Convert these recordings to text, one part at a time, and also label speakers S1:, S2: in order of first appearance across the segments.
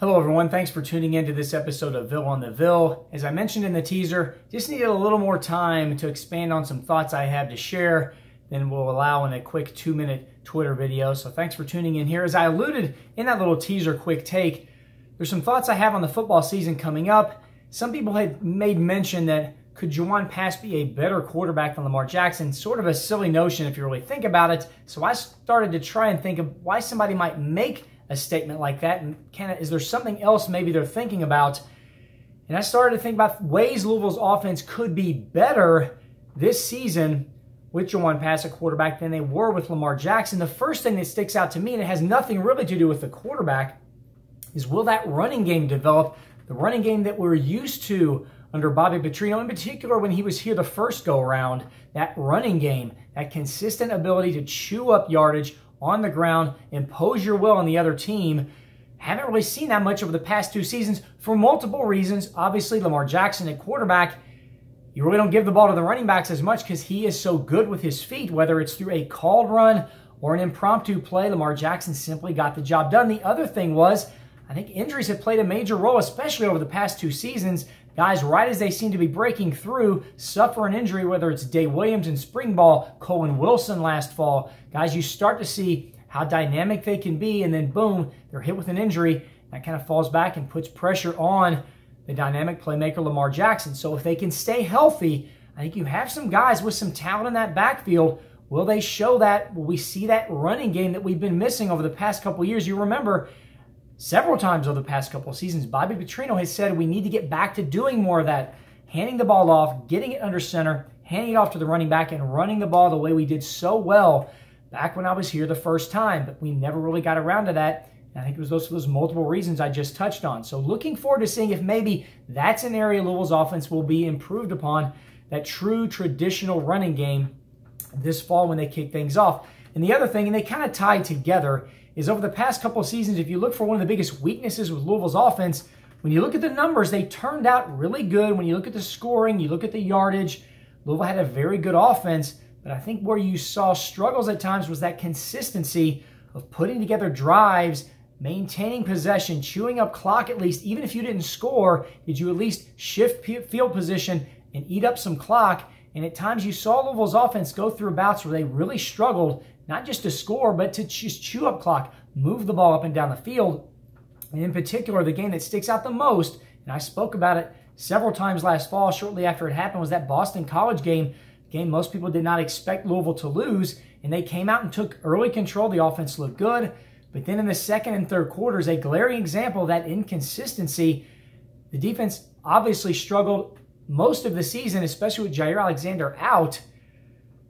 S1: Hello everyone, thanks for tuning in to this episode of Ville on the Ville. As I mentioned in the teaser, just needed a little more time to expand on some thoughts I have to share than we'll allow in a quick 2-minute Twitter video. So thanks for tuning in here. As I alluded in that little teaser quick take, there's some thoughts I have on the football season coming up. Some people had made mention that could Juwan Pass be a better quarterback than Lamar Jackson? Sort of a silly notion if you really think about it. So I started to try and think of why somebody might make a statement like that, and is there something else maybe they're thinking about? And I started to think about ways Louisville's offense could be better this season with Juwan Pass at quarterback than they were with Lamar Jackson. The first thing that sticks out to me, and it has nothing really to do with the quarterback, is will that running game develop? The running game that we're used to under Bobby Petrino, in particular when he was here the first go-around, that running game, that consistent ability to chew up yardage on the ground, impose your will on the other team. Haven't really seen that much over the past 2 seasons for multiple reasons. Obviously, Lamar Jackson at quarterback, you really don't give the ball to the running backs as much because he is so good with his feet, whether it's through a called run or an impromptu play. Lamar Jackson simply got the job done. The other thing was, I think injuries have played a major role, especially over the past 2 seasons. Guys, right as they seem to be breaking through, suffer an injury, whether it's Dave Williams in spring ball, Cohen Wilson last fall. Guys, you start to see how dynamic they can be, and then boom, they're hit with an injury. That kind of falls back and puts pressure on the dynamic playmaker Lamar Jackson. So if they can stay healthy, I think you have some guys with some talent in that backfield. Will they show that? Will we see that running game that we've been missing over the past couple of years? You remember, several times over the past couple of seasons, Bobby Petrino has said we need to get back to doing more of that, handing the ball off, getting it under center, handing it off to the running back, and running the ball the way we did so well back when I was here the first time. But we never really got around to that. And I think it was those multiple reasons I just touched on. So looking forward to seeing if maybe that's an area Louisville's offense will be improved upon, that true traditional running game this fall when they kick things off. And the other thing, and they kind of tie together, is over the past couple of seasons, if you look for one of the biggest weaknesses with Louisville's offense, when you look at the numbers, they turned out really good. When you look at the scoring, you look at the yardage, Louisville had a very good offense, but I think where you saw struggles at times was that consistency of putting together drives, maintaining possession, chewing up clock at least. Even if you didn't score, did you at least shift field position and eat up some clock? And at times you saw Louisville's offense go through bouts where they really struggled, not just to score, but to just chew up clock, move the ball up and down the field. And in particular, the game that sticks out the most, and I spoke about it several times last fall shortly after it happened, was that Boston College game. Game most people did not expect Louisville to lose, and they came out and took early control. The offense looked good, but then in the second and third quarters, a glaring example of that inconsistency. The defense obviously struggled most of the season, especially with Jair Alexander out.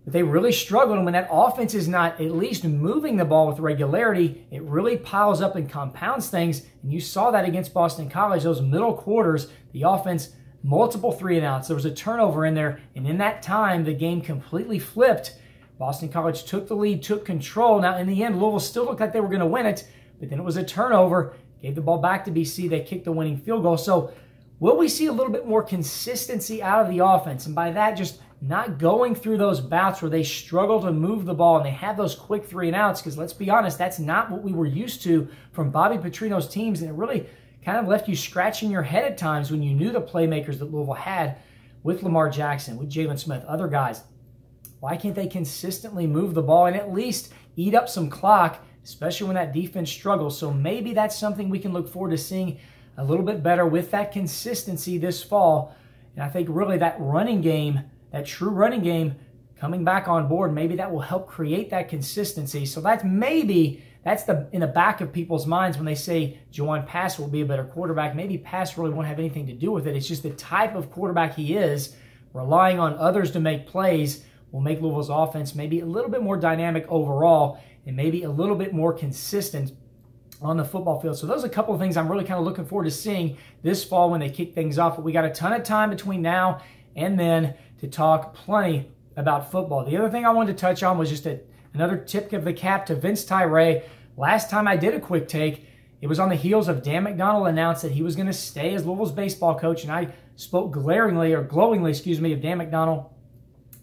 S1: But they really struggled, and when that offense is not at least moving the ball with regularity, it really piles up and compounds things. And you saw that against Boston College, those middle quarters, the offense, multiple 3-and-outs. There was a turnover in there, and in that time, the game completely flipped. Boston College took the lead, took control. Now, in the end, Louisville still looked like they were going to win it, but then it was a turnover, gave the ball back to BC. They kicked the winning field goal. So will we see a little bit more consistency out of the offense? And by that, just not going through those bouts where they struggle to move the ball and they have those quick 3-and-outs, because let's be honest, that's not what we were used to from Bobby Petrino's teams, and it really kind of left you scratching your head at times when you knew the playmakers that Louisville had with Lamar Jackson, with Jalen Smith, other guys. Why can't they consistently move the ball and at least eat up some clock, especially when that defense struggles? So maybe that's something we can look forward to seeing a little bit better with that consistency this fall. And I think really that running game, that true running game coming back on board, maybe that will help create that consistency. So that's in the back of people's minds when they say Juwan Pass will be a better quarterback. Maybe Pass really won't have anything to do with it. It's just the type of quarterback he is, relying on others to make plays, will make Louisville's offense maybe a little bit more dynamic overall and maybe a little bit more consistent on the football field. So those are a couple of things I'm really kind of looking forward to seeing this fall when they kick things off. But we got a ton of time between now and then to talk plenty about football. The other thing I wanted to touch on was just another tip of the cap to Vince Tyra. Last time I did a quick take, it was on the heels of Dan McDonnell announced that he was going to stay as Louisville's baseball coach, and I spoke glowingly, of Dan McDonnell,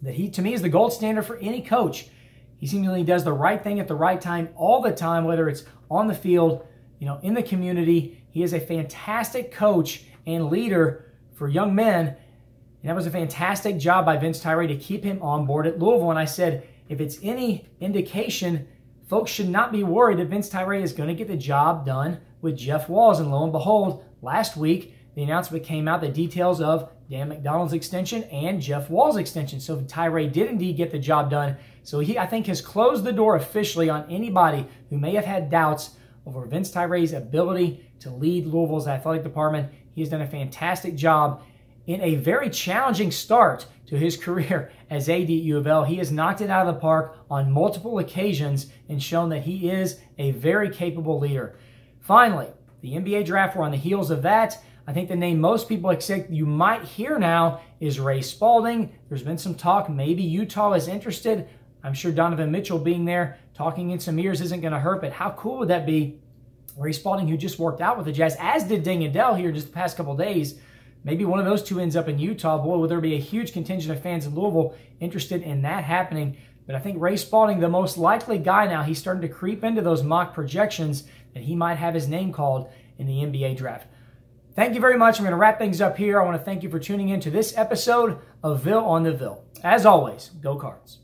S1: that he, to me, is the gold standard for any coach. He seemingly does the right thing at the right time all the time, whether it's on the field, in the community. He is a fantastic coach and leader for young men. And that was a fantastic job by Vince Tyra to keep him on board at Louisville. And I said, if it's any indication, folks should not be worried that Vince Tyra is going to get the job done with Jeff Walz. And lo and behold, last week, the announcement came out, the details of Dan McDonald's extension and Jeff Walz's extension. So Tyra did indeed get the job done. So he, I think, has closed the door officially on anybody who may have had doubts over Vince Tyra's ability to lead Louisville's athletic department. He has done a fantastic job in a very challenging start to his career as AD at U of L. He has knocked it out of the park on multiple occasions and shown that he is a very capable leader. Finally, the NBA draft, we're on the heels of that. I think the name most people expect you might hear now is Ray Spalding. There's been some talk, maybe Utah is interested. I'm sure Donovan Mitchell being there, talking in some ears isn't going to hurt, but how cool would that be? Ray Spalding, who just worked out with the Jazz, as did Deng Adele here just the past couple of days. Maybe one of those two ends up in Utah. Boy, would there be a huge contingent of fans in Louisville interested in that happening. But I think Ray Spalding, the most likely guy now, he's starting to creep into those mock projections that he might have his name called in the NBA draft. Thank you very much. I'm going to wrap things up here. I want to thank you for tuning in to this episode of Ville on the Ville. As always, go Cards.